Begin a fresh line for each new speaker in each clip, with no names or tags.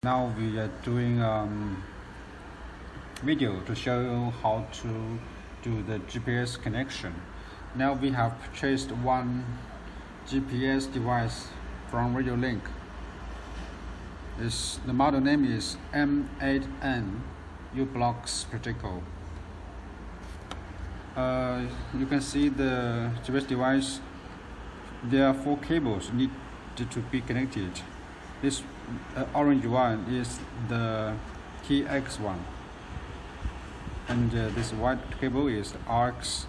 Now we are doing video to show you how to do the GPS connection. Now we have purchased one GPS device from Radio Link. The model name is M8N U-Blocks Protocol. You can see the GPS device. There are 4 cables needed to be connected. This orange one is the TX one, and this white cable is RX,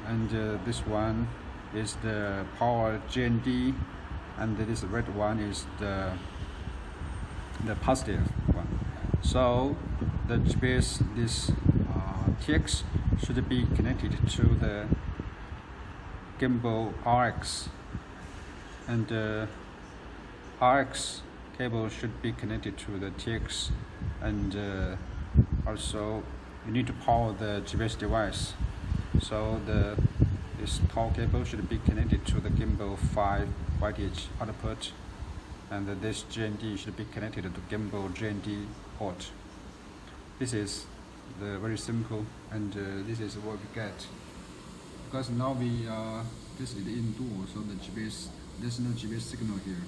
and this one is the power GND, and this red one is the positive one. So the GPS, this TX should be connected to the Gimbal RX, and RX cable should be connected to the TX, and also you need to power the GPS device. So this tall cable should be connected to the Gimbal 5 voltage output, and this GND should be connected to Gimbal GND port. This is very simple, and this is what we get. Because now we this is the indoor, so there's no GPS signal here.